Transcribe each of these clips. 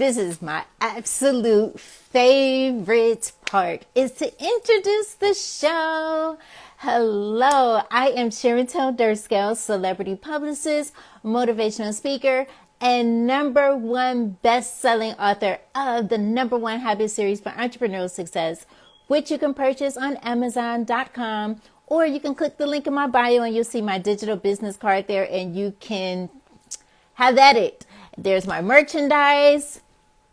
This is my absolute favorite part, is to introduce the show. Hello, I am Sharontel Durskell, celebrity publicist, motivational speaker, and #1 best-selling author of the #1 Habit Series for Entrepreneurial Success, which you can purchase on Amazon.com, or you can click the link in my bio and you'll see my digital business card there, and you can have at it. There's my merchandise.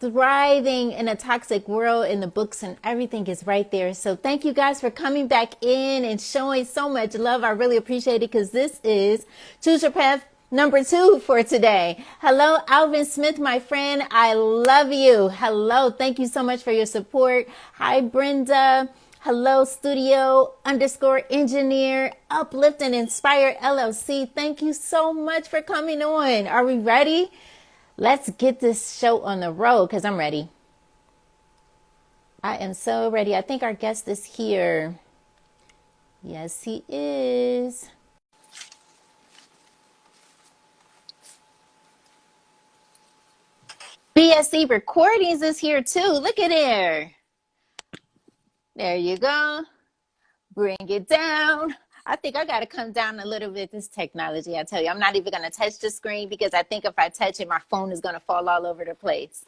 Thriving in a toxic world, in the books and everything is right there. So thank you guys for coming back in and showing so much love. I really appreciate it, because this is Choose Your Path #2 for today. Hello, Alvin Smith, my friend. I love you. Hello. Thank you so much for your support. Hi, Brenda. Hello, studio_engineer, Uplift and Inspire LLC. Thank you so much for coming on. Are we ready? Let's get this show on the road, because I'm ready. I am so ready. I think our guest is here. Yes, he is. BSC Recordings is here too. Look at there. There you go. Bring it down. I think I got to come down a little bit, this technology. I tell you, I'm not even going to touch the screen, because I think if I touch it, my phone is going to fall all over the place.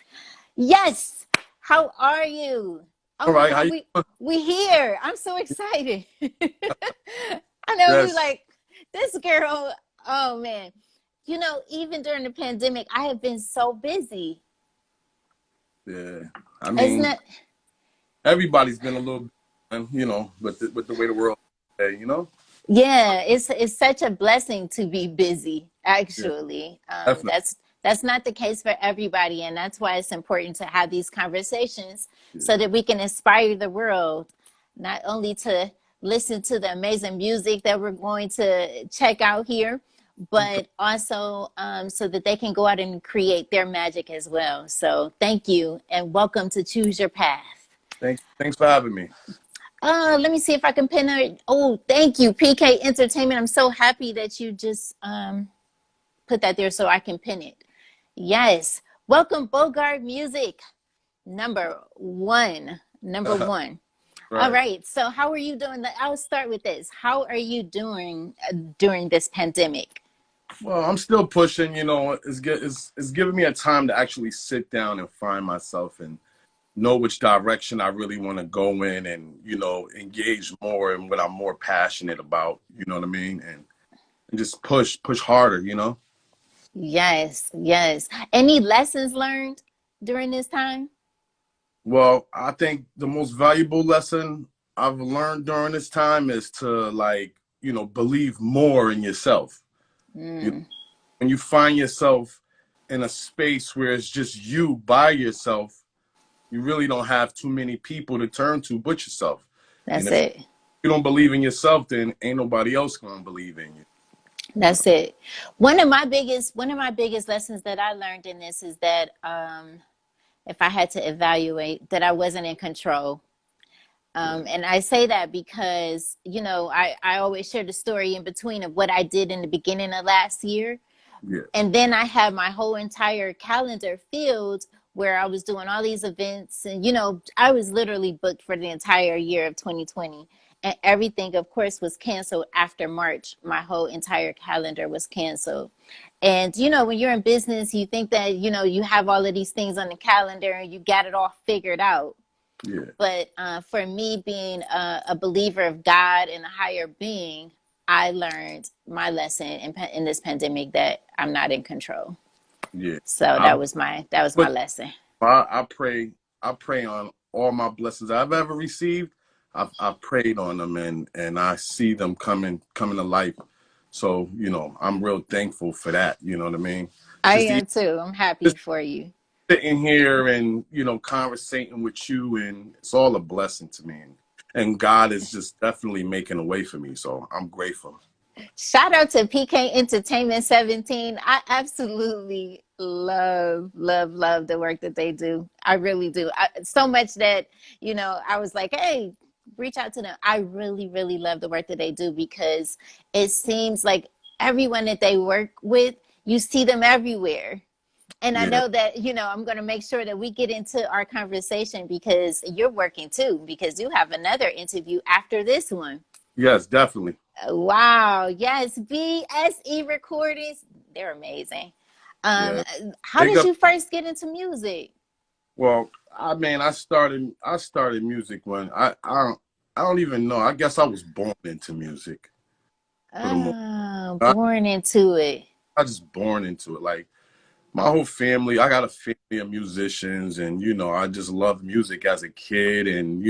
Yes. How are you? Oh, all right. God, we here. I'm so excited. I know. Yes. We like this girl. Oh, man. You know, even during the pandemic, I have been so busy. Yeah. I mean, everybody's been a little, with the way the world is, Yeah, it's such a blessing to be busy, actually. Yeah, that's not the case for everybody, and that's why it's important to have these conversations, so that we can inspire the world, not only to listen to the amazing music that we're going to check out here, but also so that they can go out and create their magic as well. So thank you, and welcome to Choose Your Path. Thanks for having me. Let me see if I can pin her. Oh, thank you, PK Entertainment. I'm so happy that you just put that there so I can pin it. Yes. Welcome, Bogard Music. #1. Right. All right. So how are you doing? I'll start with this. How are you doing during this pandemic? Well, I'm still pushing. It's giving me a time to actually sit down and find myself and know which direction I really want to go in, and engage more in what I'm more passionate about, you know what I mean, and just push harder. Yes. Any lessons learned during this time? Well, I think the most valuable lesson I've learned during this time is to believe more in yourself. When you find yourself in a space where it's just you by yourself, you really don't have too many people to turn to but yourself. That's it. If you don't believe in yourself, then ain't nobody else gonna believe in you. That's it. One of my biggest lessons that I learned in this is that if I had to evaluate, that I wasn't in control. And I say that because, I always share the story in between of what I did in the beginning of last year. Yeah. And then I had my whole entire calendar filled, where I was doing all these events, and I was literally booked for the entire year of 2020, and everything, of course, was canceled after March. My whole entire calendar was canceled. And when you're in business, you think that you have all of these things on the calendar and you got it all figured out. Yeah. But for me, being a believer of God and a higher being, I learned my lesson in this pandemic, that I'm not in control. Yeah. So that was my lesson. I pray on all my blessings I've ever received. I've prayed on them, and I see them coming to life. So I'm real thankful for that. You know what I mean? I am too. I'm happy for you. Sitting here and conversating with you, and it's all a blessing to me. And God is just definitely making a way for me. So I'm grateful. Shout out to PK Entertainment 17. I absolutely love the work that they do. I really do. So much that, I was like, hey, reach out to them. I really, really love the work that they do, because it seems like everyone that they work with, you see them everywhere. And I Yeah. know that, I'm going to make sure that we get into our conversation because you're working too, because you have another interview after this one. Yes, definitely. Wow. Yes. BSE recordings. They're amazing. Um, Yeah. how Big did up. you first get into music? Well, I mean, I started music when I don't even know. I guess I was born into music for the most. Oh, I, born into it. I just born into it. Like my whole family, I got a family of musicians, and I just loved music as a kid, and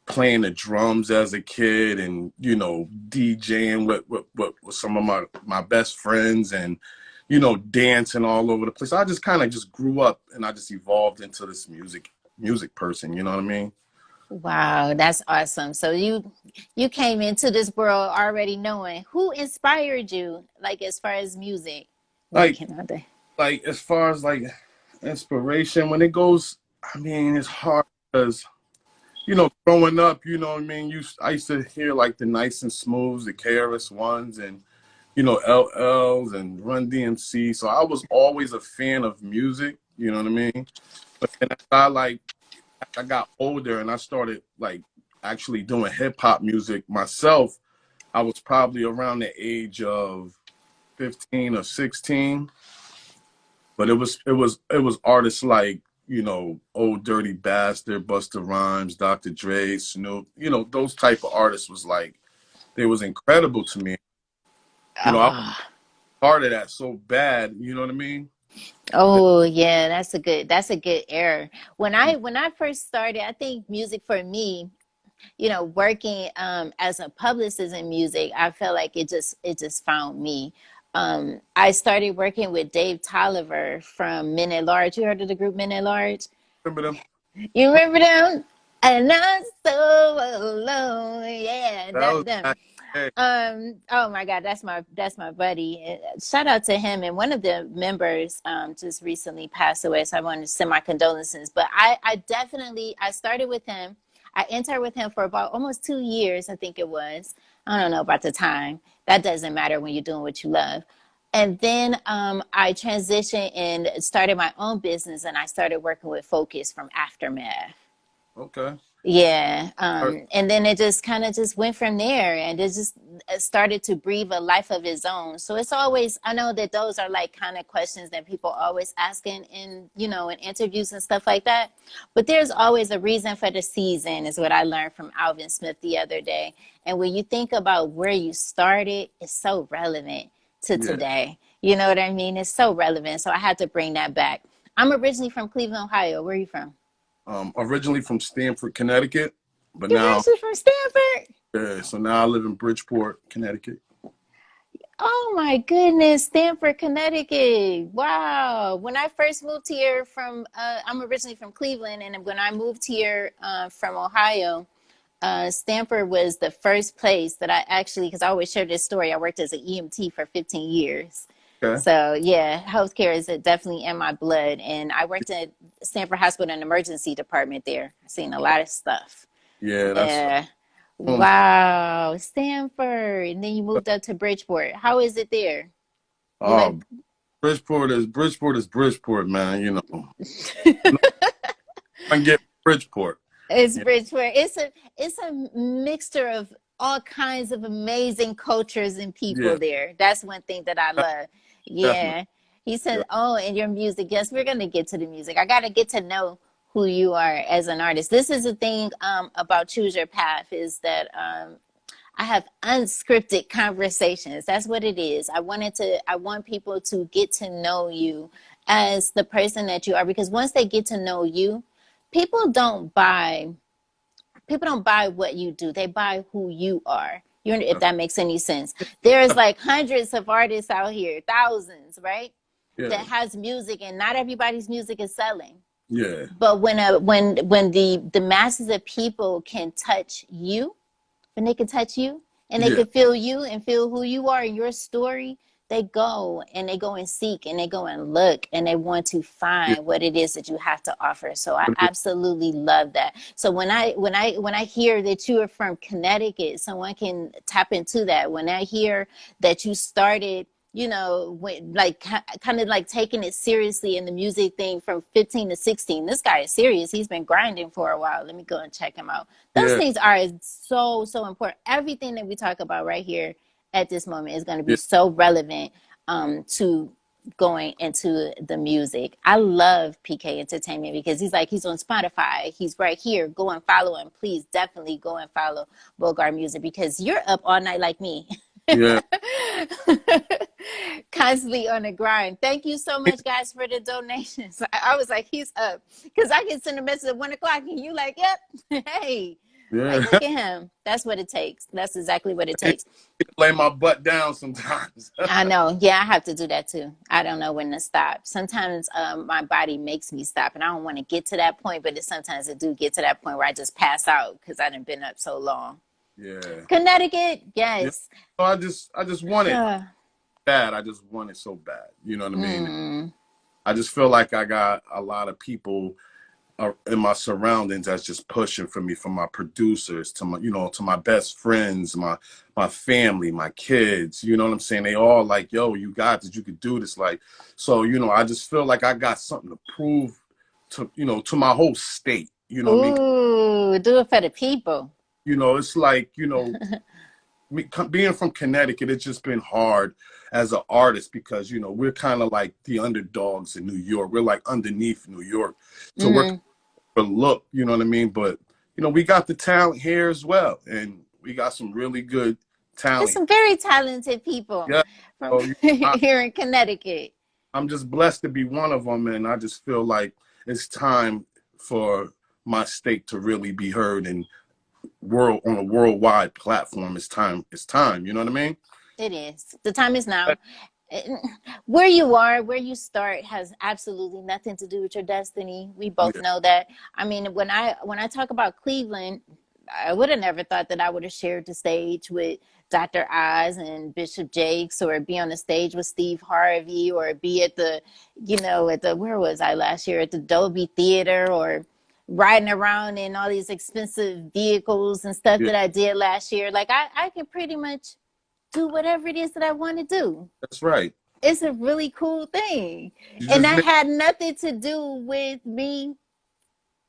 playing the drums as a kid, and DJing with some of my best friends, and dancing all over the place. I just kind of just grew up, and I just evolved into this music person. You know what I mean? Wow, that's awesome. So you came into this world already knowing who inspired you, like as far as music, Like working all day. like as far as like inspiration when it goes, I mean, it's hard because growing up, what I mean, I used to hear like the Nice and Smooths, the KRS Ones, and LLs and Run DMC. So I was always a fan of music. You know what I mean? But then as I got older and I started like actually doing hip hop music myself, I was probably around the age of 15 or 16. But it was artists like, Old Dirty Bastard, Busta Rhymes, Dr. Dre, Snoop, those type of artists was like, they was incredible to me. I was Oh, part of that so bad, you know what I mean? That, oh yeah, that's a good era. When I first started, I think music for me, working as a publicist in music, I felt like it just found me. I started working with Dave Tolliver from Men at Large. You heard of the group Men at Large? remember them? You remember them? And I'm so alone. Yeah, That was them. back in the day. Oh my God, that's my buddy. Shout out to him. And one of the members just recently passed away, so I want to send my condolences. But I started with him. I interned with him for about almost 2 years, I think it was. I don't know about the time. That doesn't matter when you're doing what you love. And then I transitioned and started my own business, and I started working with Focus from Aftermath. Okay. Yeah. Or- And then it just kind of just went from there, and it started to breathe a life of its own. So it's always, I know that those are like kind of questions that people always ask in interviews and stuff like that. But there's always a reason for the season, is what I learned from Alvin Smith the other day. And when you think about where you started, it's so relevant to Yeah. today. You know what I mean? It's so relevant. So I had to bring that back. I'm originally from Cleveland, Ohio. Where are you from? Originally from Stamford, Connecticut, but You're now, actually from Stanford. yeah, so now I live in Bridgeport, Connecticut. Oh my goodness, Stamford, Connecticut. Wow. When I first moved here I'm originally from Cleveland, and when I moved here from Ohio, Stanford was the first place that I actually, because I always share this story, I worked as an EMT for 15 years. Okay. So yeah, healthcare is definitely in my blood. And I worked at Stanford Hospital in the emergency department there. I've seen a lot of stuff. Yeah, that's Yeah. home. Wow, Stanford. And then you moved up to Bridgeport. How is it there? You like Oh, Bridgeport is Bridgeport, man. I can get Bridgeport. it's Yeah, Bridgeport. It's a mixture of all kinds of amazing cultures and people yeah, there. That's one thing that I love. definitely. Yeah. He Yeah, said, "Oh, and your music. Yes, we're gonna get to the music. I gotta get to know who you are as an artist." This is the thing about Choose Your Path, is that I have unscripted conversations. That's what it is. I want people to get to know you as the person that you are, because once they get to know you, people don't buy people don't buy what you do. They buy who you are. If that makes any sense. There's like hundreds of artists out here, thousands, right? yeah, That has music, and not everybody's music is selling. yeah, But when the masses of people can touch you, when they can touch you and they yeah, can feel you and feel who you are and your story, they go and seek, and they go and look, and they want to yeah. find what it is that you have to offer. So I absolutely love that. So when I hear that you are from Connecticut, someone can tap into that. When I hear that you started you know, when, like kind of like taking it seriously in the music thing from 15 to 16. This guy is serious. He's been grinding for a while. Let me go and check him out. Those Yeah, things are so, so important. Everything that we talk about right here at this moment is going to be yeah, so relevant to going into the music. I love PK Entertainment because he's on Spotify. He's right here. Go and follow him. Please definitely go and follow Bogard Music because you're up all night like me. yeah. Constantly on the grind. Thank you so much, guys, for the donations. I was like, he's up because I can send a message at 1 o'clock and you like, yep, hey, like Yeah. look at him. That's what it takes. That's exactly what it takes. Lay my butt down sometimes. I know. Yeah, I have to do that too. I don't know when to stop. Sometimes my body makes me stop, and I don't want to get to that point. But sometimes it do get to that point where I just pass out because I done been up so long. Yeah. Connecticut, Yeah. yes. So I just want it bad. I just want it so bad. You know what I mean? I just feel like I got a lot of people in my surroundings that's just pushing for me, from my producers to my, to my best friends, my family, my kids. You know what I'm saying? They all like, yo, you got this. You could do this. Like, so I just feel like I got something to prove to to my whole state. You know what I mean? Ooh, do it for the people. It's like being from Connecticut, it's just been hard as an artist because we're kind of like the underdogs in New York. We're like underneath New York, so we're overlooked. You know what I mean? But we got the talent here as well, and we got some really good There's talent. some very talented people Yeah, from so here in Connecticut. I'm just blessed to be one of them, and I just feel like it's time for my state to really be heard and on a worldwide platform. It's time. You know what I mean? It is. The time is now. Where you are, where you start, has absolutely nothing to do with your destiny. We both Yeah, know that. I mean, when I talk about Cleveland, I would have never thought that I would have shared the stage with Dr. Oz and Bishop Jakes, or be on the stage with Steve Harvey, or be at the, where was I last year? At the Dolby Theater, or riding around in all these expensive vehicles and stuff yeah, that I did last year. Like I can pretty much do whatever it is that I want to do. that's right. It's a really cool thing. You And just that make, had nothing to do with me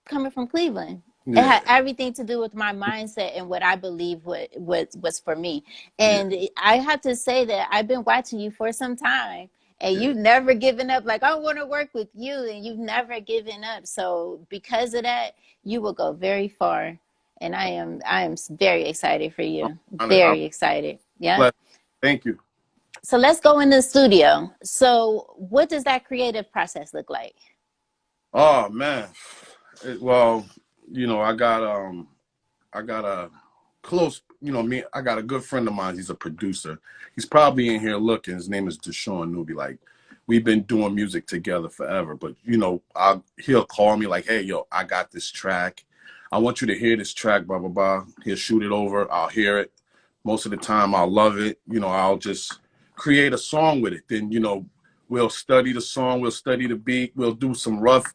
coming from Cleveland. It yeah, had everything to do with my mindset and what I believe was for me. yeah, And I have to say that I've been watching you for some time, and yeah. you've never given up. Like, I want to work with you, and you've never given up. So because of that, you will go very far. And I am very excited for you. I'm Very excited. Yeah. blessed. Thank you. So let's go in the studio. So what does that creative process look like? Oh man. Well, I got a close, I got a good friend of mine. He's a producer. He's probably in here looking. His name is Deshaun Newby. Like, we've been doing music together forever. But he'll call me like, hey, yo, I got this track. I want you to hear this track, blah blah blah. He'll shoot it over. I'll hear it. Most of the time, I'll love it. I'll just create a song with it. Then we'll study the song. We'll study the beat. We'll do some rough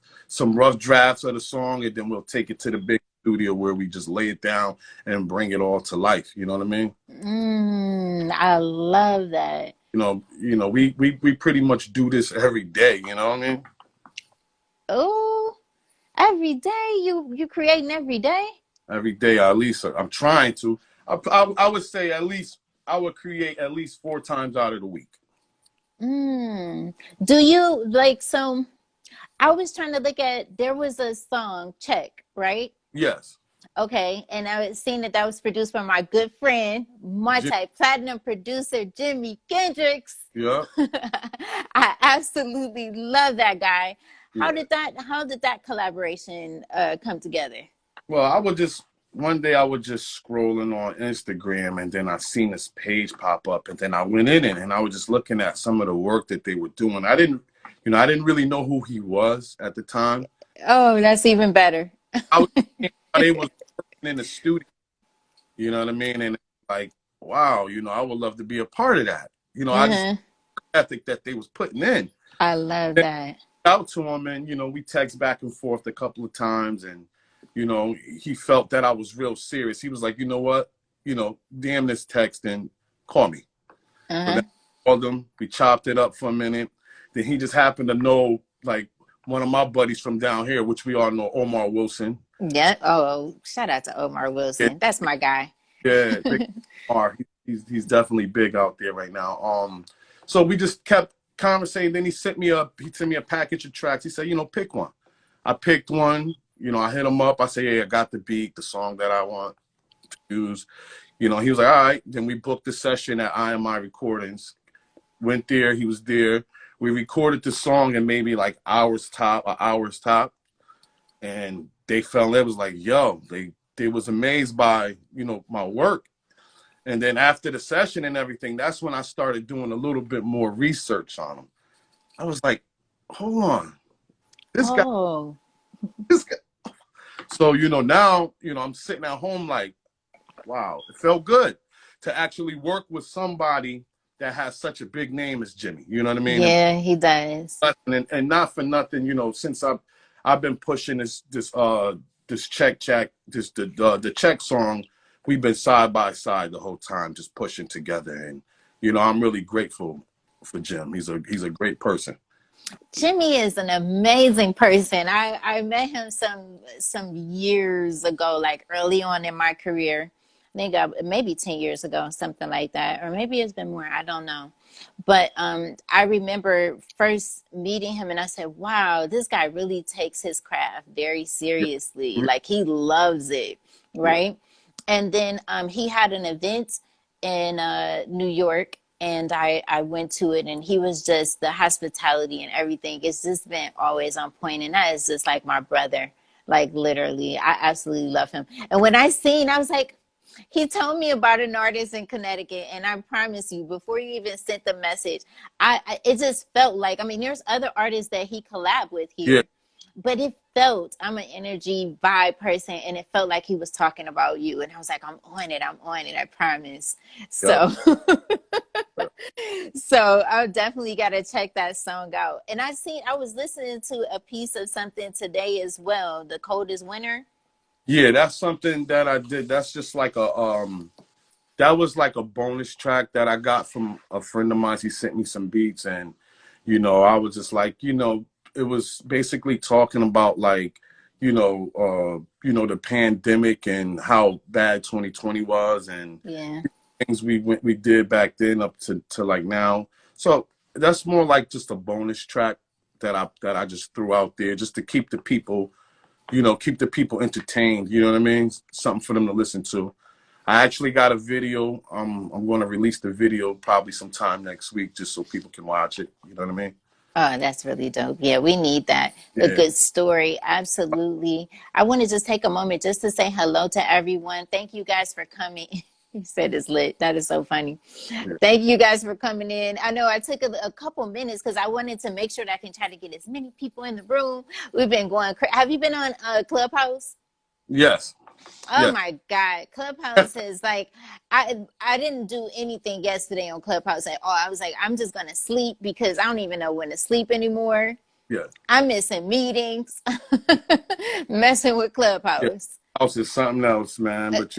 drafts of the song, and then we'll take it to the big studio where we just lay it down and bring it all to life. You know what I mean? I love that. We pretty much do this every day. You know what I mean? Oh, every day you creating every day? Every day, at least I'm trying to. I would say at least I would create at least 4 times out of the week. Do you like, so I was trying to look at, there was a song, Check, right? Yes. Okay, and I was seeing that was produced by my good friend, multi-platinum producer Jimi Kendrix. Yeah. I absolutely love that guy. How Yeah. did that collaboration come together? Well, one day I was just scrolling on Instagram, and then I seen this page pop up, and then I went in it, and I was just looking at some of the work that they were doing. I didn't really know who he was at the time. Oh, that's even better. I was they was working in the studio, you know what I mean? And like, wow, I would love to be a part of that. I just ethic that they was putting in. I love that. Out to him, and we text back and forth a couple of times, and he felt that I was real serious. He was like, you know what, damn this text, and call me. So called him. We chopped it up for a minute. Then he just happened to know like one of my buddies from down here, which we all know, Omar Wilson. Yeah. Oh, shout out to Omar Yeah, Wilson. That's my guy. yeah, big Omar. He's definitely big out there right now. So we just kept conversating. Then he sent me a package of tracks. He said, pick one. I picked one. I hit him up. I said, yeah, I got the beat, the song that I want to use. He was like, all right. Then we booked the session at IMI Recordings. Went there. He was there. We recorded the song in maybe like hours top. And they fell in. It was like, yo, they was amazed by, my work. And then after the session and everything, that's when I started doing a little bit more research on him. I was like, hold on. This guy. So, now, I'm sitting at home like, wow, it felt good to actually work with somebody that has such a big name as Jimmy. You know what I mean? Yeah, he does. And not for nothing, since I've been pushing this check, the check song, we've been side by side the whole time, just pushing together. And, I'm really grateful for Jim. He's a great person. Jimmy is an amazing person. I met him some years ago, like early on in my career. I think maybe 10 years ago, something like that. Or maybe it's been more, I don't know. But I remember first meeting him and I said, wow, this guy really takes his craft very seriously. Yeah. Like he loves it, right? Yeah. And then he had an event in New York. And I went to it, and he was just the hospitality and everything. It's just been always on point, and that is just like my brother, like literally. I absolutely love him. And when I was like, he told me about an artist in Connecticut, and I promise you, before you even sent the message, it just felt like, there's other artists that he collabed with here. Yeah. But it felt, I'm an energy vibe person, and it felt like he was talking about you. And I was like, I'm on it, I promise. So, so I definitely got to check that song out. And I was listening to a piece of something today as well, The Coldest Winter. Yeah, that's something that I did. That's just like that was like a bonus track that I got from a friend of mine. He sent me some beats, and, I was just like, it was basically talking about like, the pandemic and how bad 2020 was, and things we did back then up to like now. So that's more like just a bonus track that I just threw out there just to keep the people, entertained. You know what I mean? Something for them to listen to. I actually got a video. I'm going to release the video probably sometime next week just so people can watch it. You know what I mean? Oh, that's really dope. Yeah, we need that. Yeah. A good story. Absolutely. I want to just take a moment just to say hello to everyone. Thank you guys for coming. He said it's lit. That is so funny. Yeah. Thank you guys for coming in. I know I took a couple minutes because I wanted to make sure that I can try to get as many people in the room. We've been going crazy. Have you been on Clubhouse? Yes. Oh my God. Clubhouse is like, I didn't do anything yesterday on Clubhouse at all. I was like, I'm just going to sleep because I don't even know when to sleep anymore. Yeah. I'm missing meetings, messing with Clubhouse. Yeah. House is something else, man. But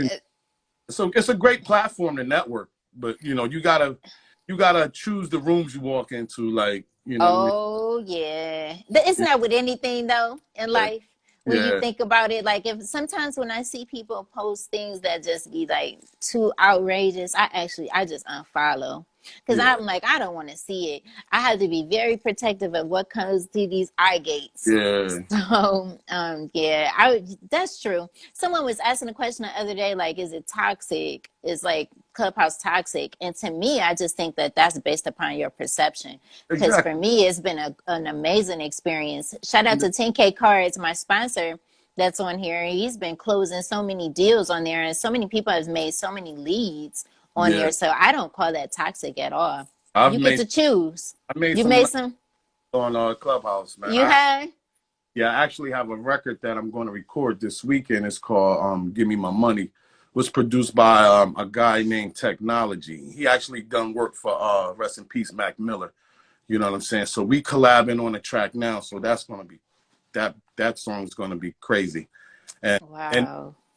so it's a great platform to network, but you gotta choose the rooms you walk into, like, Oh yeah. Isn't that with anything though in life? When you think about it, like sometimes when I see people post things that just be like too outrageous, I just unfollow because I'm like, I don't want to see it. I have to be very protective of what comes through these eye gates. Yeah. So, that's true. Someone was asking a question the other day, like, is it toxic? Is like Clubhouse toxic? And to me, I just think that that's based upon your perception. Because for me, it's been an amazing experience. Shout out to 10K Cards, my sponsor that's on here. He's been closing so many deals on there, and so many people have made so many leads on there. So I don't call that toxic at all. You get to choose. You made some on Clubhouse, man. You had? Yeah, I actually have a record that I'm going to record this weekend. It's called "Give Me My Money." It was produced by a guy named Technology. He actually done work for rest in peace Mac Miller. You know what I'm saying? So we collabing on a track now. So that's going to be that song is going to be crazy. And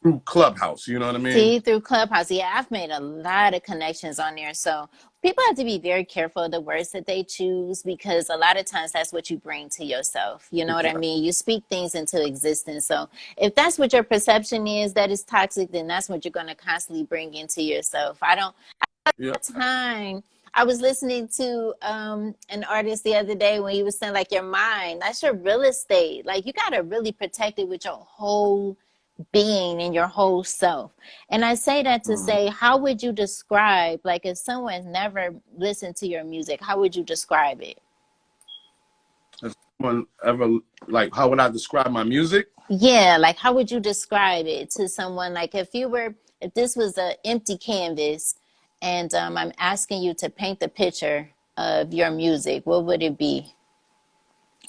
through Clubhouse. You know what I mean? See, through Clubhouse. Yeah, I've made a lot of connections on there. So people have to be very careful of the words that they choose because a lot of times that's what you bring to yourself. You know what I Exactly. mean? You speak things into existence. So if that's what your perception is that is toxic, then that's what you're going to constantly bring into yourself. I don't Yeah. have time. I was listening to an artist the other day when he was saying like your mind, that's your real estate. Like you got to really protect it with your whole being and your whole self. And I say that to Mm. say, how would you describe, like if someone's never listened to your music, how would you describe it? Has someone ever like? How would I describe my music? Yeah, like how would you describe it to someone? Like if this was an empty canvas and I'm asking you to paint the picture of your music, what would it be?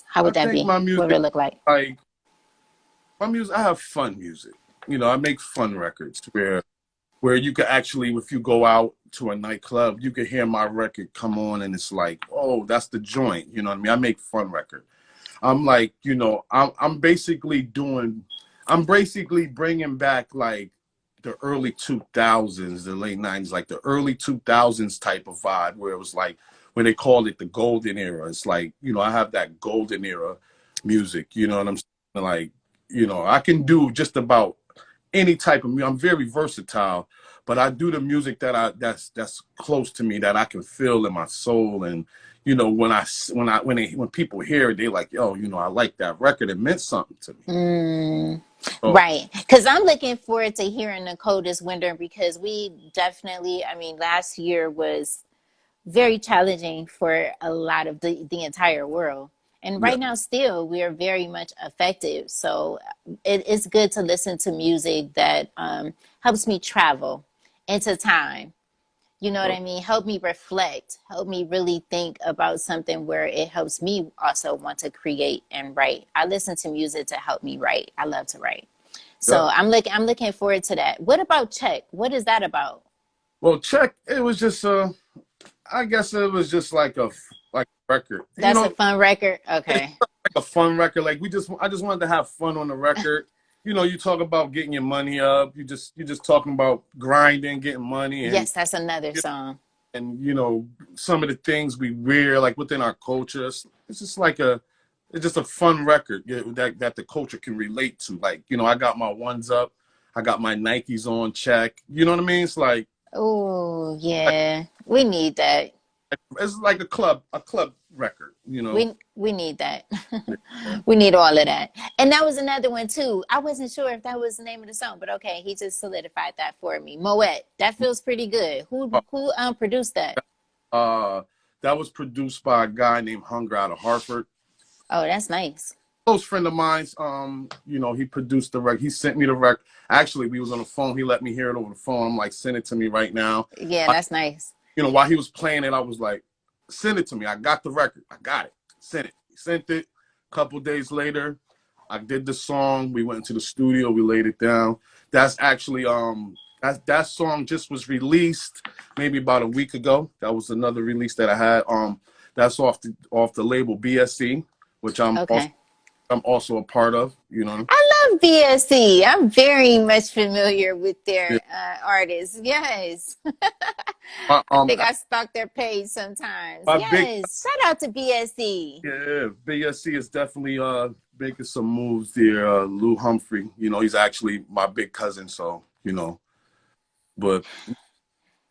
How I would that think be? my What would music, it look like? like my music, I have fun music. You know, I make fun records where you could actually, if you go out to a nightclub, you could hear my record come on, and it's like, oh, that's the joint. You know what I mean? I make fun record. I'm like, you know, I'm basically bringing back like the early 2000s, the late 90s, like the early 2000s type of vibe where it was like, when they called it the golden era. It's like, you know, I have that golden era music, you know what I'm saying? Like, you know, I can do just about any type of music. I'm very versatile, but I do the music that's close to me that I can feel in my soul. And you know, when people hear it, they like, yo, you know, I like that record. It meant something to me. Mm, So right. Because I'm looking forward to hearing Nicole this winter because we definitely, I mean, last year was very challenging for a lot of the entire world. And yeah, right now, still, we are very much affected. So it's good to listen to music that helps me travel into time. You know what so, I mean? Help me reflect, help me really think about something where it helps me also want to create and write. I listen to music to help me write. I love to write. yeah. So I'm looking forward to that. What about Check? What is that about? Well, check. It was just I guess it was just like a record. You That's a know, fun record. it's Okay. like a fun record. Like I just wanted to have fun on the record. You know, you talk about getting your money up. You just talking about grinding, getting money, Yes, that's another song. and you know some of the things we wear like within our culture. It's just like it's just a fun record, yeah, that the culture can relate to. Like, you know, I got my ones up, I got my Nikes on check. You know what I mean? Oh, yeah. We need that. It's like a club record. You know. We need that. Yeah. We need all of that. And that was another one too. I wasn't sure if that was the name of the song, but okay, he just solidified that for me. Moet. That feels pretty good. Who produced that? Uh, that was produced by a guy named Hunger out of Hartford. Oh, that's nice. Close friend of mine's. You know, he produced the record. He sent me the record. Actually, we was on the phone. He let me hear it over the phone. I'm like, send it to me right now. Yeah, that's nice. You know, while he was playing it, I was like, send it to me. I got the record. I got it. Sent it. He sent it. A couple days later, I did the song. We went into the studio. We laid it down. That's actually that song just was released maybe about a week ago. That was another release that I had. That's off the label BSC, which Okay. I'm also a part of. You know. I love BSC. I'm very much familiar with Yeah. their artists. Yes. My, I think I stalk their page sometimes. my big Yes. Shout out to BSC. Yeah, BSC is definitely making some moves there. Lou Humphrey, you know, he's actually my big cousin, so you know, but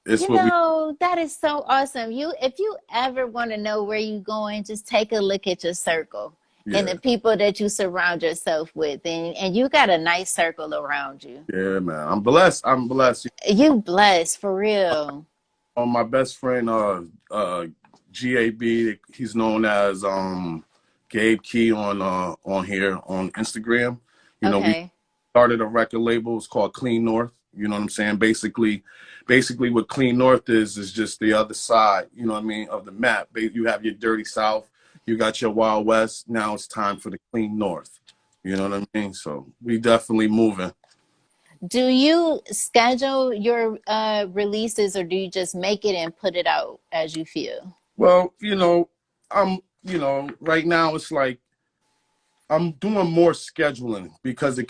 it's You what we. know, that is so awesome. If you ever want to know where you're going, just take a look at your circle and Yeah, the people that you surround yourself with. And you got a nice circle around you. yeah, man. I'm blessed. I'm blessed. You blessed for real. My best friend, GAB, he's known as Gabe Key on here on Instagram. You know, we Okay. started a record label. It's called Clean North. You know what I'm saying? Basically, what Clean North is just the other side. You know what I mean, of the map. You have your Dirty South. You got your Wild West. Now it's time for the Clean North. You know what I mean? So we definitely moving. Do you schedule your releases or do you just make it and put it out as you feel? Well, you know, right now it's like I'm doing more scheduling because it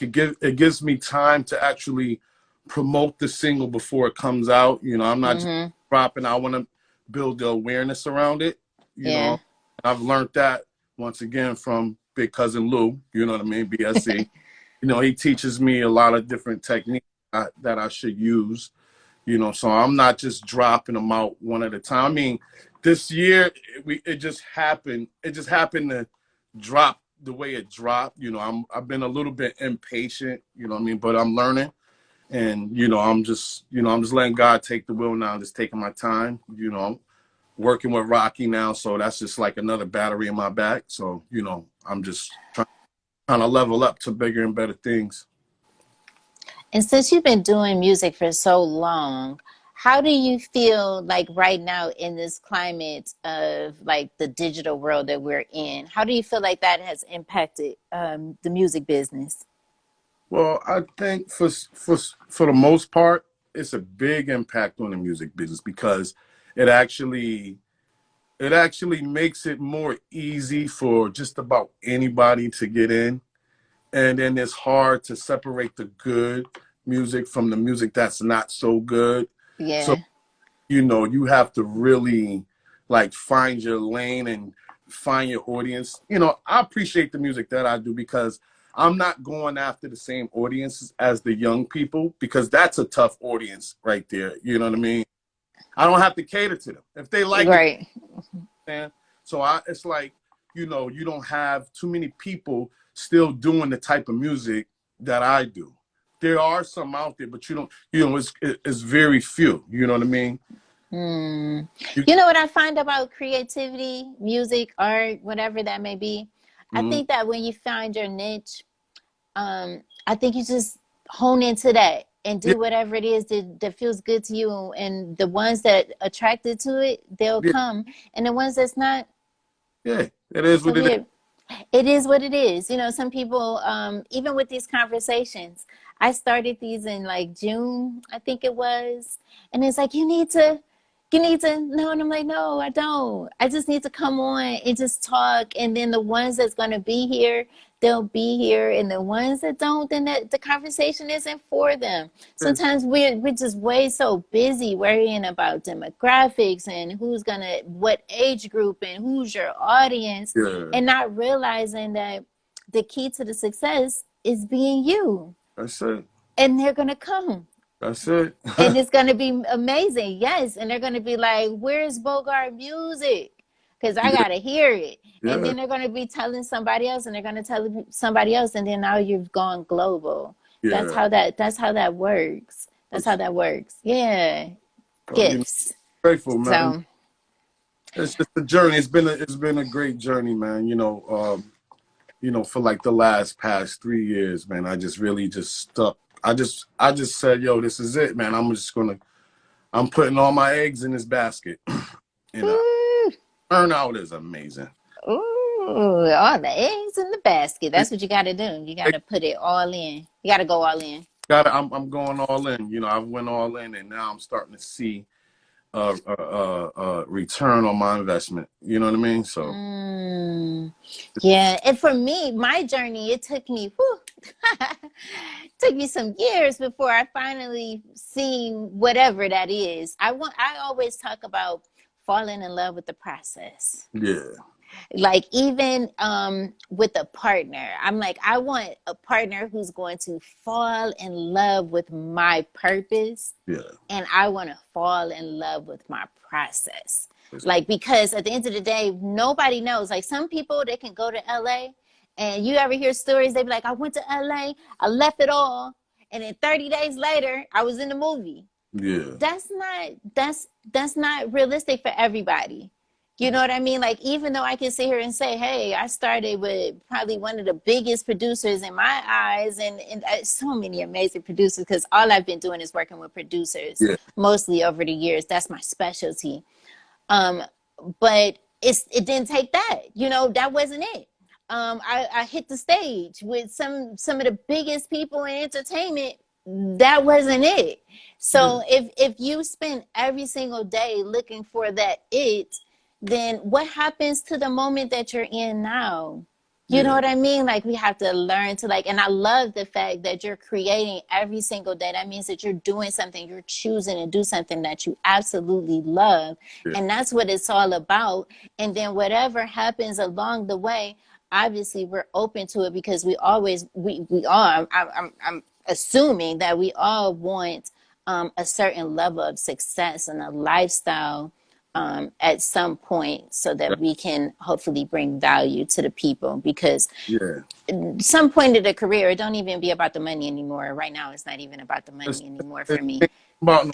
gives me time to actually promote the single before it comes out. You know, I'm not just Mm-hmm. dropping. I want to build the awareness around it. You Yeah. know, I've learned that once again from Big Cousin Lou. You know what I mean? BSC. You know, he teaches me a lot of different techniques that I should use. You know, so I'm not just dropping them out one at a time. I mean, this year it just happened. It just happened to drop the way it dropped. You know, I've been a little bit impatient. You know what I mean? But I'm learning, and I'm just letting God take the wheel now. Just taking my time. You know, working with Rocky now, so that's just like another battery in my back. So I'm just trying to level up to bigger and better things. And since you've been doing music for so long, how do you feel like right now in this climate of like the digital world that we're in? How do you feel like that has impacted the music business? Well, I think for the most part, it's a big impact on the music business because it actually it actually makes it more easy for just about anybody to get in, and then it's hard to separate the good music from the music that's not so good. So Yeah. you have to really like find your lane and find your audience. I appreciate the music that I do because I'm not going after the same audiences as the young people because that's a tough audience right there. You know what I mean? I don't have to cater to them. If they like it, Right. man. So it's like, you don't have too many people still doing the type of music that I do. There are some out there, but it's very few. You know what I mean? Mm. You, You know what I find about creativity, music, art, whatever that may be? I mm, think that when you find your niche, I think you just hone into that and yeah, do whatever it is that feels good to you. And the ones that attracted to it, they'll yeah, come. And the ones that's not, yeah. It is so what it is. be it. It is what it is. You know, some people, even with these conversations, I started these in like June, I think it was. And it's like, you need to no. And I'm like, no, I don't. I just need to come on and just talk. And then the ones that's going to be here, they'll be here. And the ones that don't, then the conversation isn't for them. Sometimes we're just way so busy worrying about demographics and what age group and who's your audience, Yeah, and not realizing that the key to the success is being you. that's it. And they're going to come That's it. and it's going to be amazing. Yes. And they're going to be like, where's Bogard music? Because I Yeah, got to hear it. And yeah, then they're going to be telling somebody else, and they're going to tell somebody else. And then now you've gone global. That's yeah. how that works. That's how That's, that works. Yeah. well, Gifts. grateful, man. So, It's just a journey. It's been a great journey, man. For like the past 3 years, man, I just really just stuck. I just said, yo, this is it, man. I'm putting all my eggs in this basket. You know, ooh, turnout is amazing. ooh, all the eggs in the basket. That's what you got to do. You got to put it all in. You got to go all in. I'm going all in. I went all in, and now I'm starting to see return on my investment. You know what I mean? So Mm, yeah, and for me, my journey, it took me, took me some years before I finally seen whatever that is. I always talk about falling in love with the process. yeah, Like even with a partner, I'm like, I want a partner who's going to fall in love with my purpose, yeah. and I want to fall in love with my process. It's, Like, because at the end of the day, nobody knows. Like, some people, they can go to LA, and you ever hear stories, they be like, I went to LA, I left it all, and then 30 days later, I was in the movie. yeah, That's not realistic for everybody. You know what I mean? Like, even though I can sit here and say, hey, I started with probably one of the biggest producers in my eyes, and so many amazing producers, because all I've been doing is working with producers yeah, mostly over the years. That's my specialty. Um, but it didn't take that. That wasn't it. I hit the stage with some of the biggest people in entertainment. That wasn't it. yeah. So if you spend every single day looking for that it, then what happens to the moment that you're in now? You know Yeah. what I mean? Like we have to learn to like, and I love the fact that you're creating every single day. That means that you're doing something, you're choosing to do something that you absolutely love. Yeah. And that's what it's all about. And then whatever happens along the way, obviously we're open to it because we all, I'm assuming that we all want a certain level of success and a lifestyle at some point so that we can hopefully bring value to the people because Yeah. some point of the career it don't even be about the money anymore. Right now it's not even about the It's, money anymore for it's me. about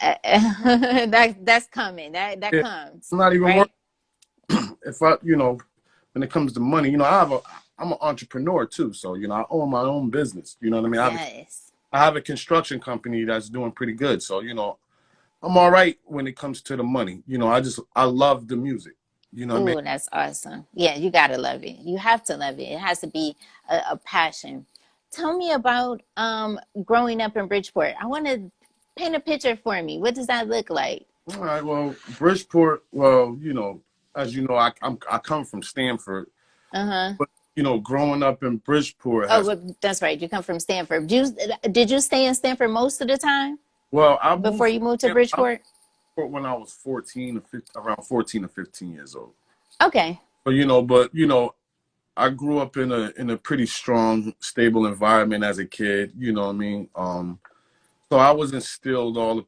That's coming, that yeah, comes I'm not even right. working. If I, when it comes to money, I'm an entrepreneur too. So, I own my own business. You know what I mean? Yes. I have a construction company that's doing pretty good. So, I'm all right when it comes to the money. I love the music. You know what I mean? Oh, that's awesome. Yeah, you gotta love it. You have to love it. It has to be a passion. Tell me about growing up in Bridgeport. I want to paint a picture for me. What does that look like? All right. Well, Bridgeport, well, as you know, I come from Stanford, Uh-huh. but, growing up in Bridgeport Oh, has, well, that's right. You come from Stanford. Did you stay in Stanford most of the time well, before you moved to Bridgeport? when I was 14 or 15, around 14 or 15 years old. Okay. But, I grew up in a pretty strong, stable environment as a kid. You know what I mean? So I was instilled all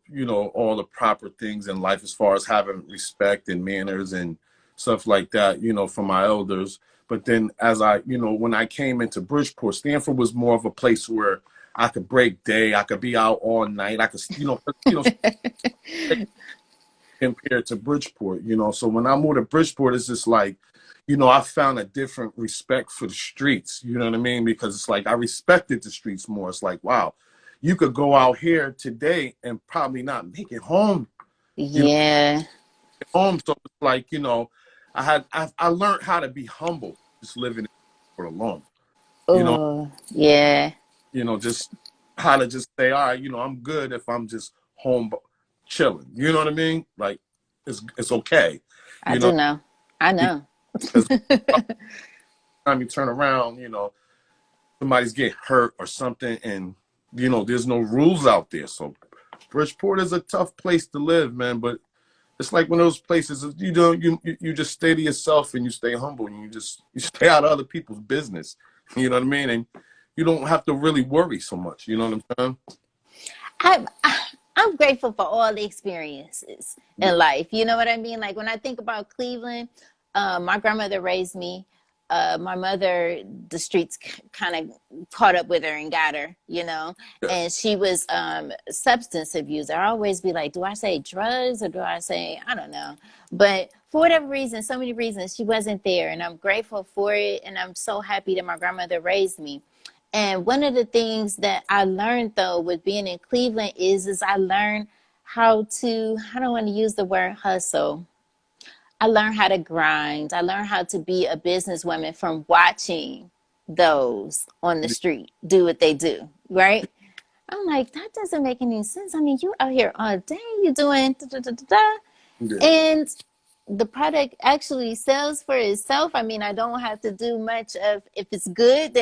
the proper things in life as far as having respect and manners and stuff like that. From my elders. But then when I came into Bridgeport, Stanford was more of a place where I could break day. I could be out all night. I could, compared to Bridgeport. So when I moved to Bridgeport, it's just like, I found a different respect for the streets. You know what I mean? Because it's like I respected the streets more. It's like, wow, you could go out here today and probably not make it home. You know, Yeah. home. So it's like, I learned how to be humble just living for alone. You know, Oh, yeah. just how to just say, all right, I'm good if I'm just home chilling. You know what I mean? Like it's okay. I You do know, know. I know. because time you turn around, somebody's getting hurt or something, and there's no rules out there. So Bridgeport is a tough place to live, man. But it's like one of those places you just stay to yourself and you stay humble and you stay out of other people's business. You know what I mean? And you don't have to really worry so much. You know what I'm saying? I'm I'm grateful for all the experiences Yeah. in life. You know what I mean? Like when I think about Cleveland, my grandmother raised me. My mother, the streets kind of caught up with her and got her, Yes. and she was substance abuser. I always be like, do I say drugs or do I say, I don't know. But for whatever reason, so many reasons, she wasn't there. And I'm grateful for it. And I'm so happy that my grandmother raised me. And one of the things that I learned though with being in Cleveland is I learned how to, I don't want to use the word hustle. I learned how to grind. I learned how to be a businesswoman from watching those on the street do what they do, right? I'm like, that doesn't make any sense. I mean, you out here all day, you doing da, da, da, da, da. Yeah. And the product actually sells for itself. I mean, I don't have to do much of if it's good,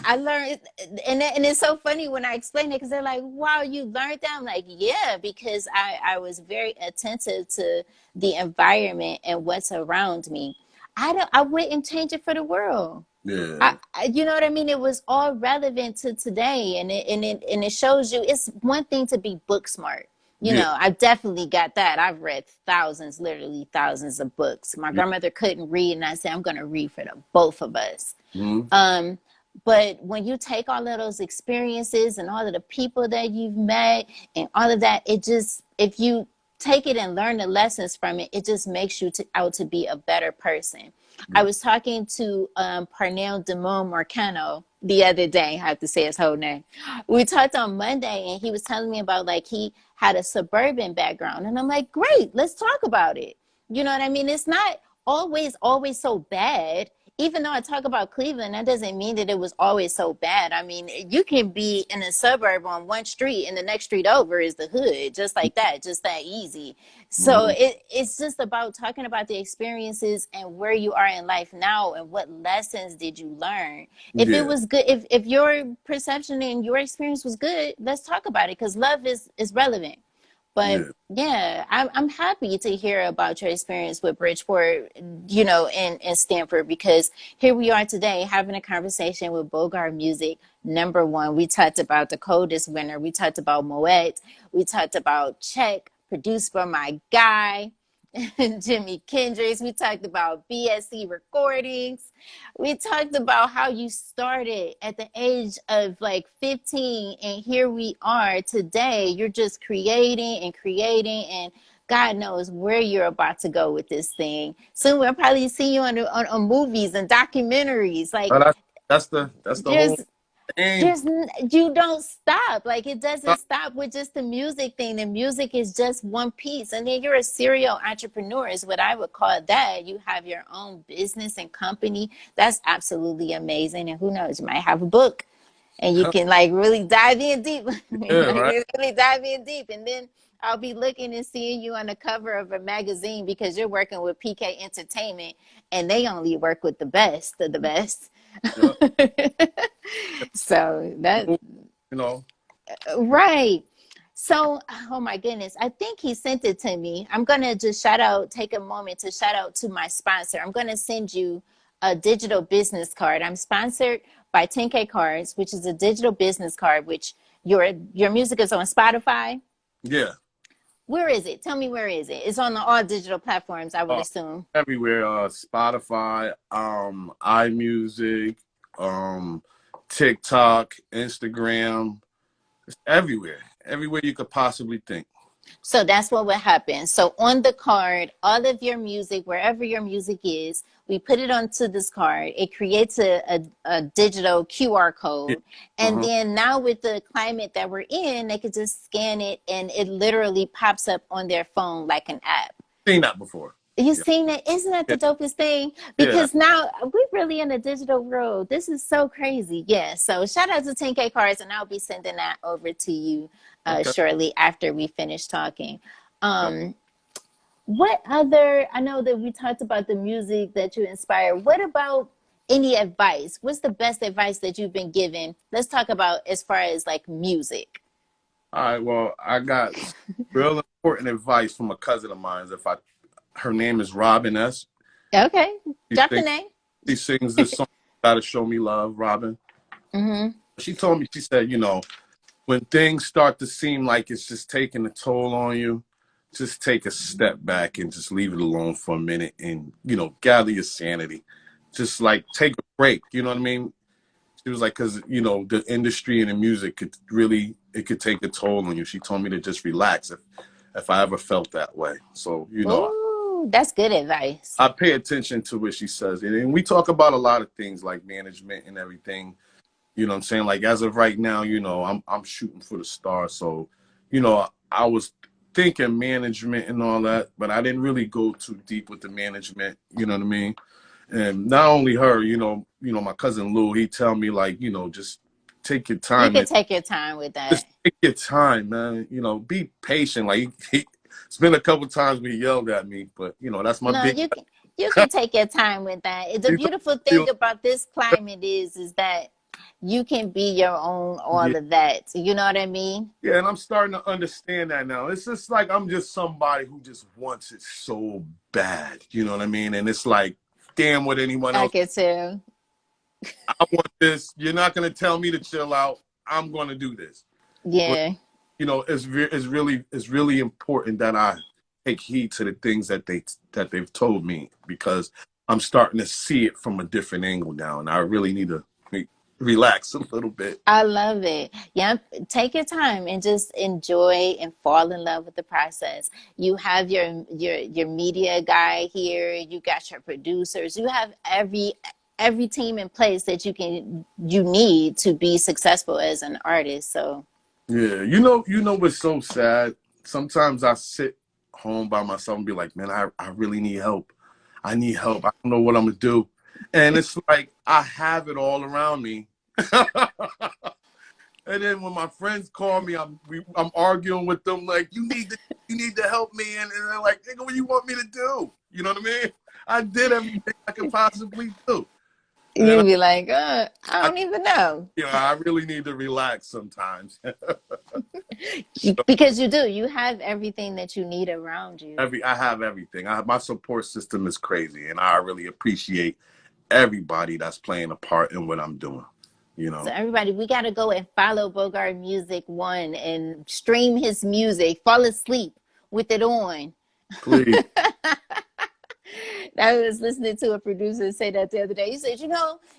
I learned, and it's so funny when I explain it because they're like, "Wow, you learned that?" I'm like, "Yeah," because I was very attentive to the environment and what's around me. I wouldn't change it for the world. Yeah. You know what I mean? It was all relevant to today, and it shows you. It's one thing to be book smart. Yeah. I definitely got that. I've read thousands, literally thousands of books. My Yeah. grandmother couldn't read, and I said, "I'm going to read for the both of us." Mhm. But when you take all of those experiences and all of the people that you've met and all of that, if you take it and learn the lessons from it, it just makes you out to be a better person. I was talking to Parnell Demone Marcano the other day. I have to say his whole name. We talked on Monday and he was telling me about like he had a suburban background. And I'm like, great, let's talk about it. You know what I mean? It's not always so bad. even though I talk about Cleveland, that doesn't mean that it was always so bad. I mean, you can be in a suburb on one street and the next street over is the hood, just like that, just that easy. So Mhm. it's just about talking about the experiences and where you are in life now and what lessons did you learn. If it Yeah, was good, if your perception and your experience was good, let's talk about it because love is relevant. But yeah. yeah, I'm happy to hear about your experience with Bridgeport, in Stanford, because here we are today having a conversation with Bogard Music. Number one, we talked about the coldest winter. We talked about Moet. We talked about Check, produced by my guy, Jimmy Kendricks. We talked about BSC recordings. We talked about how you started at the age of like 15, and here we are today. You're just creating and creating, and God knows where you're about to go with this thing. Soon we'll probably see you on movies and documentaries. Like But that's the whole there's aim. there's you don't stop. Like it doesn't stop with just the music thing. The music is just one piece, and then you're a serial entrepreneur is what I would call that. You have your own business and company. That's absolutely amazing, and who knows, you might have a book and you can like really dive in deep. Yeah, right. Really dive in deep, and then I'll be looking and seeing you on the cover of a magazine because you're working with PK Entertainment and they only work with the best of the best. Yeah. So that You know. right. So, oh my goodness, I think he sent it to me. I'm going to just take a moment to shout out to my sponsor. I'm going to send you a digital business card. I'm sponsored by 10K Cards, which is a digital business card, which your music is on Spotify. Yeah. Where is it? Tell me, where is it? It's on all digital platforms, I would Uh, assume. Everywhere. Spotify, iMusic, TikTok, Instagram. It's everywhere. Everywhere you could possibly think. So that's what would happen. So on the card, all of your music, wherever your music is, we put it onto this card. It creates a digital QR Yeah. code. And Uh-huh. then now with the climate that we're in, they could just scan it and it literally pops up on their phone like an app. Seen that before. You Yeah. seen that? Isn't that the Yeah. dopest thing? Yeah. Because now we're really in a digital world. This is so crazy. Yeah. So shout out to 10K Cards, and I'll be sending that over to you Okay. shortly after we finish talking. Uh, Um, what other, I know that we talked about the music that you inspire. What about any advice? What's the best advice that you've been given? Let's talk about as far as like music. all right. Well, I got some real important advice from a cousin of mine. Her name is Robin S. Okay. She Drop the sings, name. she sings this song, "Gotta Show Me Love," Robin. Mm-hmm. She told me, she said, when things start to seem like it's just taking a toll on you, just take a step back and just leave it alone for a minute and, gather your sanity. Just like take a break. You know what I mean? She was like, because, the industry and the music it could take a toll on you. She told me to just relax if I ever felt that way. So, Ooh, that's good advice. I pay attention to what she says. And we talk about a lot of things like management and everything. You know what I'm saying? Like as of right now, I'm shooting for the stars. So, I was thinking management and all that, but I didn't really go too deep with the management. You know what I mean? And not only her, my cousin Lou, he tell me like, just take your You time can and take your time with just that. take your time, man. Be patient. Like it's been a couple times when he yelled at me, but that's my No, big. you can take your time with that. The He told beautiful me, thing about this climate is that you can be your own yeah, all of that. You know what I mean? yeah, and I'm starting to understand that now. It's just like I'm just somebody who just wants it so bad. You know what I mean? And it's like, damn, what anyone I else. can tell. I want this. You're not gonna tell me to chill out. I'm gonna do this. But Yeah. it's really important that I take heed to the things that they've told me because I'm starting to see it from a different angle now, and I really need to relax a little bit. I love it. Yeah, take your time and just enjoy and fall in love with the process. You have your media guy here, you got your producers, you have every team in place that you need to be successful as an artist. So Yeah, what's so sad? Sometimes I sit home by myself and be like, man, I really need help. I need help. I don't know what I'm gonna do. And it's like I have it all around me. And then when my friends call me, I'm arguing with them like, you need to help me, and they're like, nigga, what do you want me to do? You know what I mean? I did everything I could possibly do, and You'd be like, I I don't even know. I really need to relax sometimes. Because you do. You have everything that you need around you. I have everything. My support system is crazy, and I really appreciate everybody that's playing a part in what I'm doing. You So know, everybody, we got to go and follow Bogard Music One and stream his music. Fall asleep with it on. please. I was listening to a producer say that the other day. He said,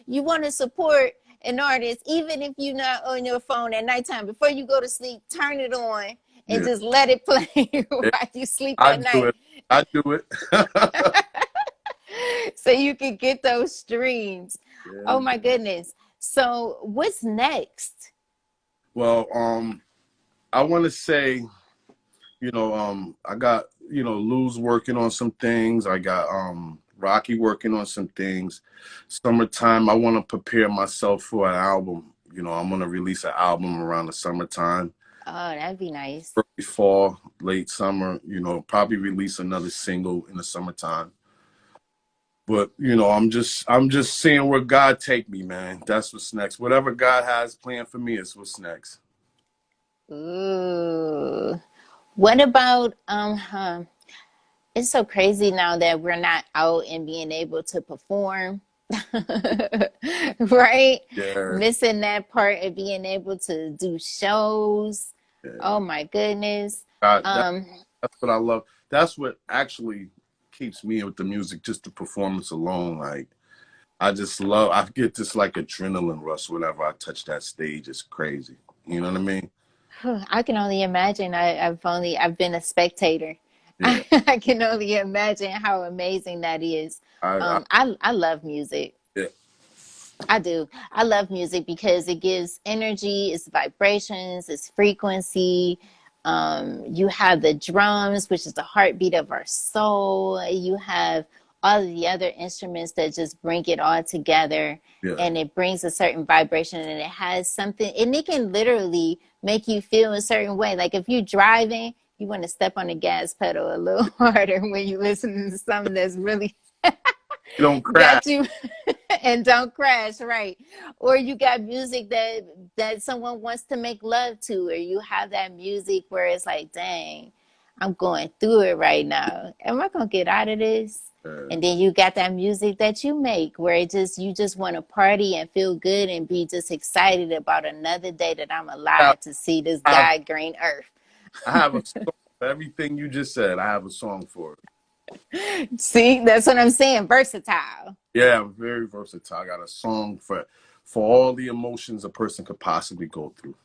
you want to support an artist, even if you're not on your phone at nighttime, before you go to sleep, turn it on and Yeah, just let it play yeah, while you sleep I at do night it. I do it. so you can get those streams. Yeah. Oh my goodness. So what's next? Well, I want to say, I got, Lou's working on some things. I got Rocky working on some things. Summertime, I want to prepare myself for an album. I'm gonna release an album around the summertime, Oh, that'd be nice. early fall, late summer. Probably release another single in the summertime. But I'm just seeing where God take me, man. That's what's next. Whatever God has planned for me is what's next. Ooh. What about it's so crazy now that we're not out and being able to perform. Right? Yeah, Missing that part of being able to do shows. yeah. Oh my goodness. God, Um, that's what I love. That's what actually keeps me with the music, just the performance alone. Like I get this like adrenaline rush whenever I touch that stage. It's crazy. You know what I mean? I can only imagine. I've been a spectator. Yeah. I can only imagine how amazing that is. I I love music. yeah. I do. I love music because it gives energy, it's vibrations, it's frequency. You have the drums, which is the heartbeat of our soul. You have all of the other instruments that just bring it all together, Yeah. and it brings a certain vibration, and it has something, and it can literally make you feel a certain way. Like if you're driving, you want to step on the gas pedal a little harder when you listen to something that's really You don't crash. got you and don't crash, right? Or you got music that someone wants to make love to, or you have that music where it's like, dang, I'm going through it right now, am I gonna get out of this? And then you got that music that you make where you just want to party and feel good and be just excited about another day that I'm I alive to see this have, God green earth. I have a song for everything you just said. I have a song for it. See, that's what I'm saying, versatile. Yeah, I'm very versatile. I got a song for all the emotions a person could possibly go through.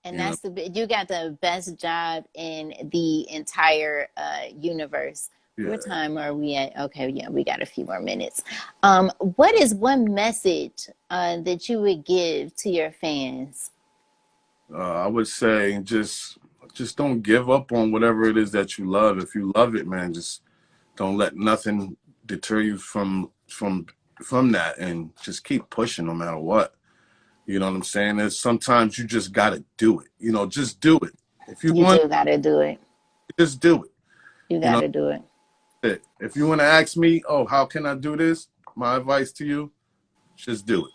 And You know? you got the best job in the entire universe. Yeah. What time are we at? Okay, yeah, we got a few more minutes. What is one message that you would give to your fans? I would say just don't give up on whatever it is that you love. If you love it, man, just don't let nothing deter you from that, and just keep pushing no matter what. You know what I'm saying? There's sometimes you just gotta do it. Just do it. If you You want, do got to do it. just do it. You You got know, to do it. if you want to ask me, oh, how can I do this? My advice to you, just do it.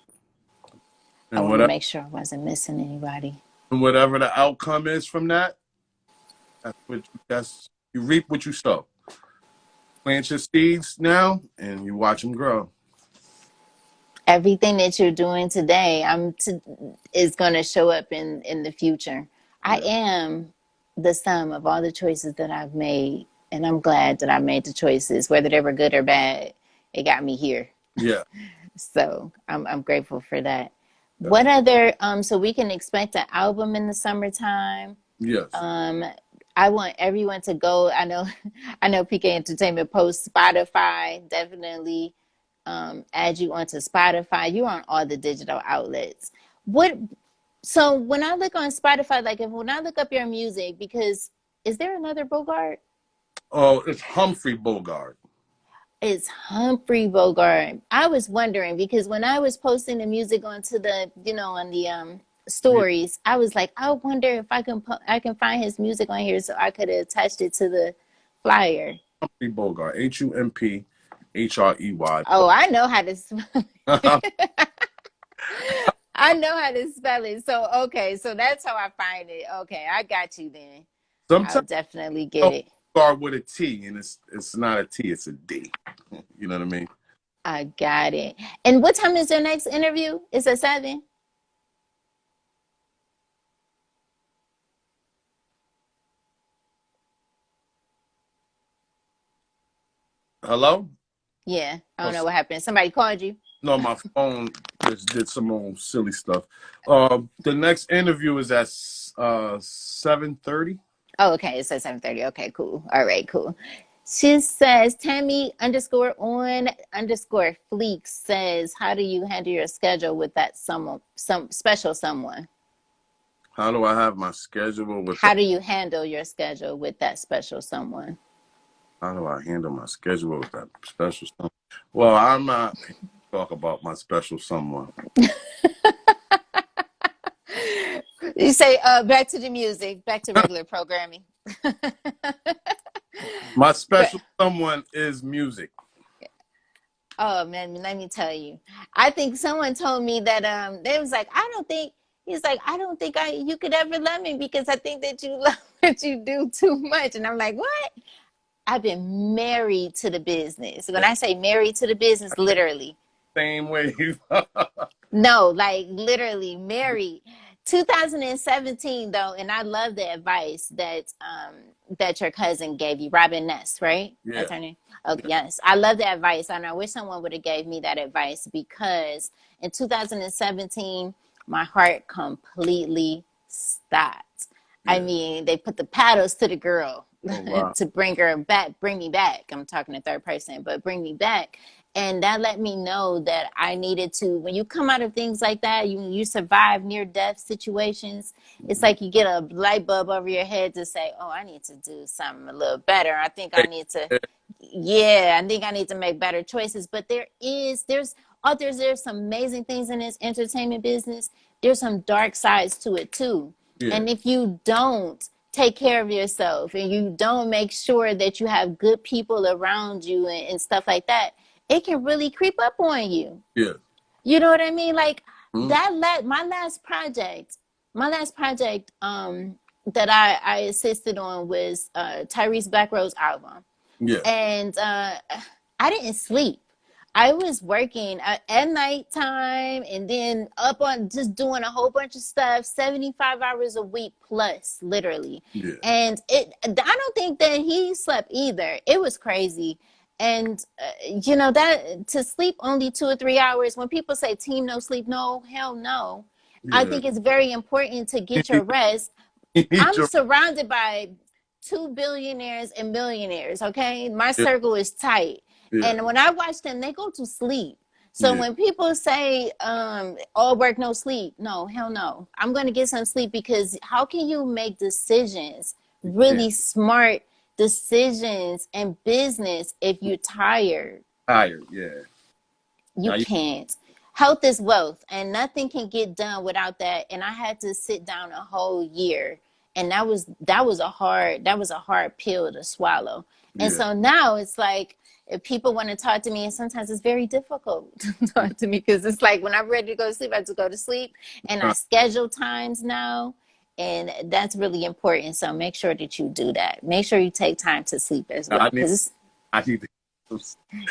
I And want to whatever make sure I wasn't missing anybody. and whatever the outcome is from that, that's you reap what you sow. Plant your seeds now, and you watch them grow. Everything that you're doing today, is going to show up in the future. I Yeah, am the sum of all the choices that I've made, and I'm glad that I made the choices, whether they were good or bad. It got me here, yeah, so I'm grateful for that. yeah. What other so we can expect an album in the summertime? Yes, Um, I want everyone to go. I know, I know. PK Entertainment posts Spotify. Definitely add you onto Spotify. You're on all the digital outlets. What? So when I look on Spotify, like when I look up your music, because is there another Bogart? oh, it's Humphrey Bogard. It's Humphrey Bogard. I was wondering because when I was posting the music onto the, on the Yeah, stories, I was like, I wonder if I can find his music on here so I could have attached it to the flyer. Humphrey Bogart, Humprey. Oh, I know how to spell it. I know how to spell it. So okay, so that's how I find it. Okay, I got you then. I'll Sometimes definitely get I'll it. start with a T, and it's not a T, it's a D. You know what I mean? I got it. And what time is your next interview? It's at 7? Hello? Yeah. I Oh, don't know what happened. Somebody called you. no, my phone just did some old silly stuff. The next interview is at 7:30. Oh, okay. It says 7:30. Okay, cool. All right, cool. She says Tammy underscore on underscore fleek says, how do you handle your schedule with that some special someone? How do I have my schedule with How that? do you handle your schedule with that special someone? How do I handle my schedule with that special someone? Well, I'm not talk about my special someone. You say, back to the music, back to regular programming. My But special someone is music. oh man, let me tell you. I think someone told me that they was like, I don't think he's like, I don't think you could ever love me because I think that you love what you do too much. And I'm like, what? I've been married to the business. When I say married to the business, literally. Same way. No, like literally married. 2017 though, and I love the advice that your cousin gave you, Robin Ness, right? Yeah. That's her name. Oh yes, I love the advice, and I wish someone would have gave me that advice because in 2017 my heart completely stopped. I Yeah. mean, they put the paddles to the girl Oh wow. to bring her back, bring me back. I'm talking in third person, but bring me back. And that let me know that I needed to, when you come out of things like that, you survive near death situations, it's like you get a light bulb over your head to say, oh, I need to do something a little better. I think I need to, yeah, I think I need to make better choices. But there's some amazing things in this entertainment business. There's some dark sides to it too. Yeah. And if you don't take care of yourself and you don't make sure that you have good people around you and stuff like that, it can really creep up on you. Yeah. You know what I mean? Like Mm. that my last project that I assisted on was Tyrese Black Rose album. Yeah. And I didn't sleep. I was working at nighttime and then up on just doing a whole bunch of stuff, 75 hours a week plus, literally. Yeah. And I don't think that he slept either. It was crazy. And, that to sleep only 2 or 3 hours, when people say team no sleep, no, hell no. I Yeah. think it's very important to You get your need, rest. you need I'm your surrounded by 2 billionaires and millionaires. Okay, my yeah. circle is tight, Yeah. and when I watch them, they go to sleep. So Yeah. when people say all work no sleep, no, hell no, I'm going to get some sleep, because how can you make decisions, You can't. really smart decisions in business, if you're tired? Tired. Yeah. You Now you can't. Health is wealth, and nothing can get done without that. And I had to sit down a whole year, and that was a hard pill to swallow. And yeah. so now it's like, if people want to talk to me, and sometimes it's very difficult to talk to me, because it's like when I'm ready to go to sleep, I have to go to sleep, and I schedule times now, and that's really important. So make sure that you do that. Make sure you take time to sleep as well, I need because I need to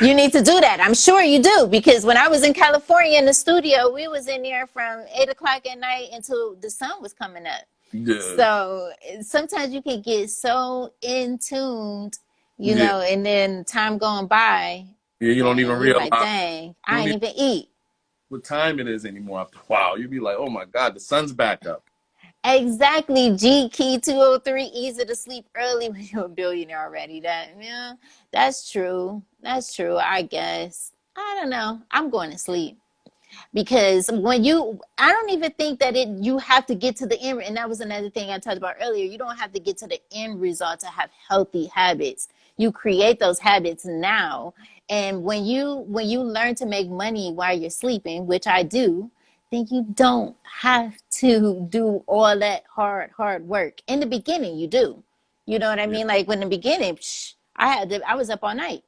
you need to do that. I'm sure you do, because when I was in California in the studio, we was in there from 8 o'clock at night until the sun was coming up. yeah. So sometimes you can get so in tuned, Yeah. and then time going by, Yeah. You don't even and you're realize like, dang, you I don't ain't even even eat. what time it is anymore after a while. You'd be like, oh my God, the sun's back up. Exactly. G Key 203, easy to sleep early when you're a billionaire already. Yeah, that's true. That's true, I guess. I don't know. I'm going to sleep. Because I don't even think that you have to get to the end. And that was another thing I talked about earlier. You don't have to get to the end result to have healthy habits. You create those habits now. And when you learn to make money while you're sleeping, which I do, then you don't have to do all that hard work. In the beginning, you do. You know what I Yeah. mean? Like when in the beginning, I was up all night.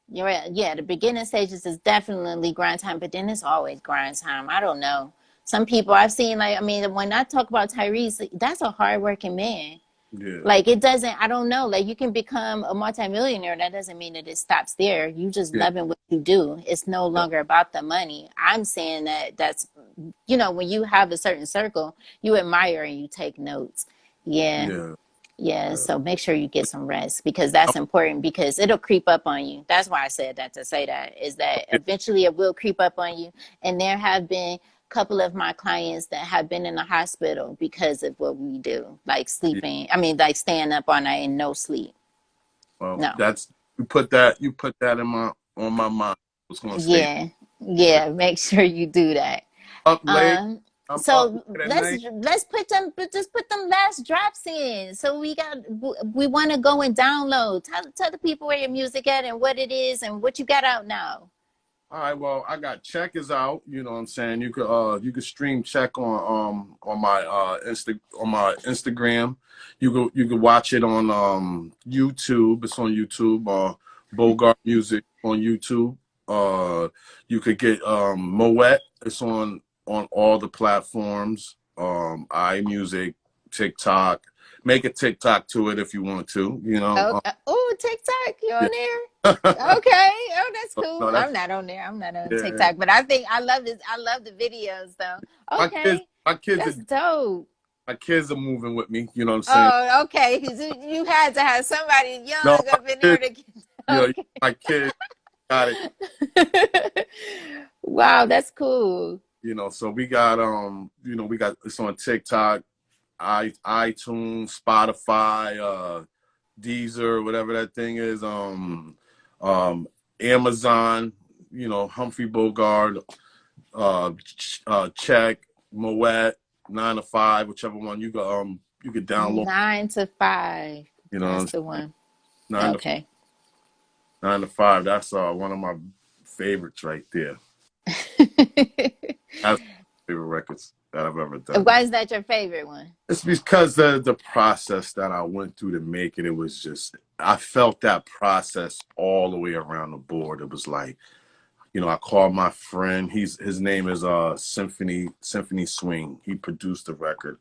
You're right. Yeah, the beginning stages is definitely grind time, but then it's always grind time. I don't know. Some people I've seen, like, I mean, when I talk about Tyrese, that's a hardworking man. Yeah. Like, it doesn't, I don't know, like, you can become a multimillionaire. That doesn't mean that it stops there. You just Yeah. loving what you do. It's no Yeah. longer about the money. I'm saying that's, when you have a certain circle, you admire and you take notes. Yeah. Yeah. Yeah, Yeah. so make sure you get some rest because that's important because it'll creep up on you. That's why I said that to say that is that eventually it will creep up on you. And there have been a couple of my clients that have been in the hospital because of what we do, like Yeah. sleeping. I mean, like staying up all night and no sleep. Well, No. that's you put that in my on my mind. I was gonna say Yeah. Yeah. Make sure you do that. up late. Um, I'm up so late at let's night. just put them last drops in. So we want to go and download. Tell the people where your music at and what it is and what you got out now. All right, well, I got Check is out. You know what I'm saying? You could stream Check on my Instagram. You could watch it on YouTube. It's on YouTube. Bogard Music on YouTube. You could get Moet. It's on all the platforms. iMusic, TikTok. Make a TikTok to it if you want to. You know. Oh, TikTok, you on there? Yeah. Okay. Oh, that's cool. No, I'm not on there. I'm not on yeah. TikTok, but I think I love this. I love the videos though. My kids, Okay. my kids That's are dope. my kids are moving with me. You know what I'm saying? Oh, okay. 'Cause you had to have somebody No, young up in there to get you know, okay. my kids got it. Wow, that's cool. You know, so we got we got it's on TikTok, iTunes, Spotify, Deezer, whatever that thing is, Amazon. You know, Humphrey Bogard, Check, Moet, 9 to 5, whichever one you could download. 9 to 5. You know, That's the one. nine to Okay. 9 to 5. That's one of my favorites right there. That's my favorite records that I've ever done. Why is that your favorite one? It's because the process that I went through to make it. It was just I felt that process all the way around the board. It was like, I called my friend. His name is Symphony Swing. He produced the record.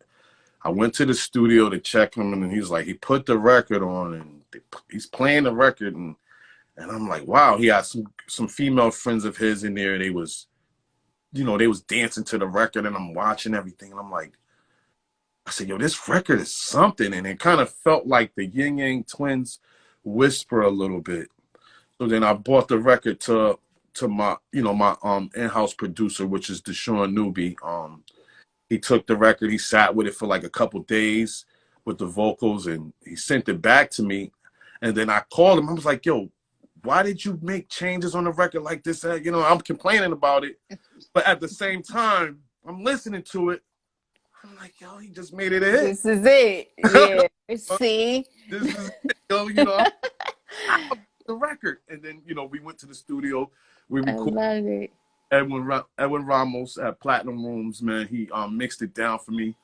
I went to the studio to check him, and he's like, he put the record on, and he's playing the record, and I'm like, wow. He had some female friends of his in there. They was dancing to the record, and I'm watching everything, and I'm like, I said, yo, this record is something, and it kind of felt like the Yin Yang Twins whisper a little bit. So then I bought the record to my in-house producer, which is Deshaun Newby. He took the record, he sat with it for like a couple days with the vocals, and he sent it back to me. And then I called him. I was like, yo, why did you make changes on the record like this? I'm complaining about it. But at the same time, I'm listening to it. I'm like, yo, he just made it a hit. This is it. Yeah. See? This is it, the record. And then, we went to the studio. We I recorded. love it. Edwin Ramos at Platinum Rooms, man. He mixed it down for me.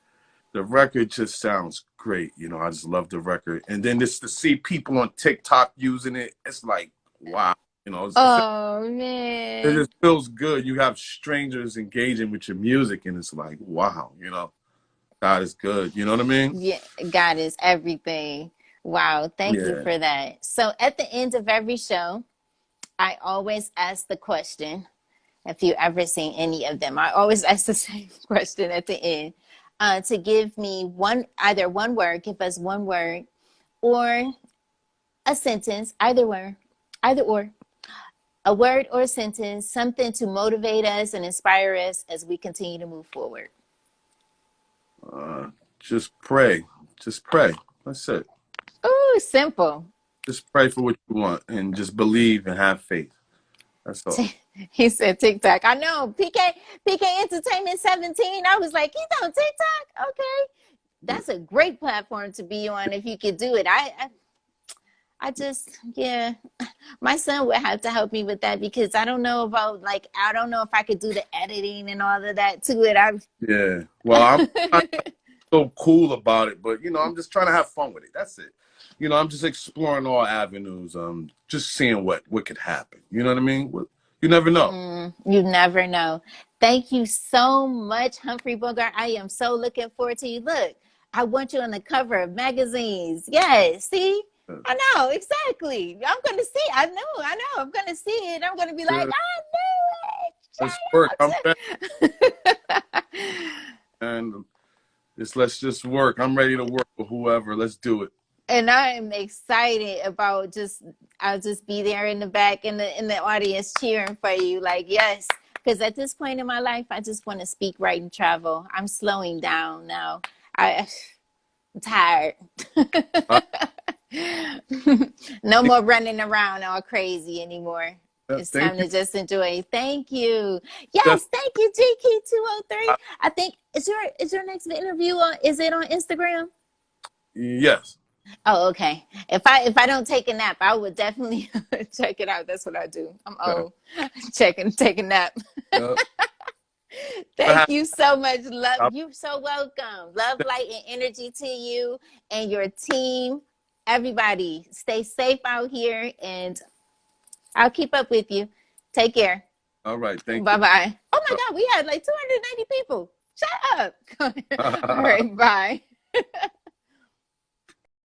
The record just sounds great. I just love the record. And then just to see people on TikTok using it, it's like, wow. Oh, man. It just feels good. You have strangers engaging with your music, and it's like, wow, God is good. You know what I mean? Yeah, God is everything. Wow, thank you for that. So at the end of every show, I always ask the question, if you ever seen any of them, I always ask the same question at the end, to give me either one word, give us one word, or a sentence, either or, a word or a sentence, something to motivate us and inspire us as we continue to move forward. Just pray. Just pray. That's it. Oh, simple. Just pray for what you want and just believe and have faith. That's all. He said TikTok. I know. PK Entertainment 17. I was like, he's on TikTok? Okay. That's a great platform to be on if you could do it. Yeah, my son would have to help me with that because I don't know about like, I don't know if I could do the editing and all of that to it. Yeah. Well, I'm so cool about it, but I'm just trying to have fun with it. That's it. I'm just exploring all avenues. Just seeing what could happen. You know what I mean? You never know. You never know. Thank you so much, Humphrey Bogart. I am so looking forward to you. Look, I want you on the cover of magazines. Yes, see? I know, exactly. I'm going to see. I know. I'm going to see it. I'm going to be like, Yeah, I knew let's work. I'm ready, it. and let's just work. I'm ready to work with whoever. Let's do it. And I am excited about I'll just be there in the back in the audience cheering for you. Like, yes. Because at this point in my life, I just want to speak, write, and travel. I'm slowing down now. I'm tired. I No more running around all crazy anymore. It's Thank time you. to just enjoy. Thank you. Yes, thank you, GK203. I think is your next interview is it on Instagram? Yes. Oh, okay. If I don't take a nap, I would definitely check it out. That's what I do. I'm old. Take a nap. Yeah. Thank you so much. Love you. So welcome. Love, light, and energy to you and your team. Everybody, stay safe out here, and I'll keep up with you. Take care. All right. Thank Bye bye. Oh my God, we had like 290 people. Shut up. All right. Bye.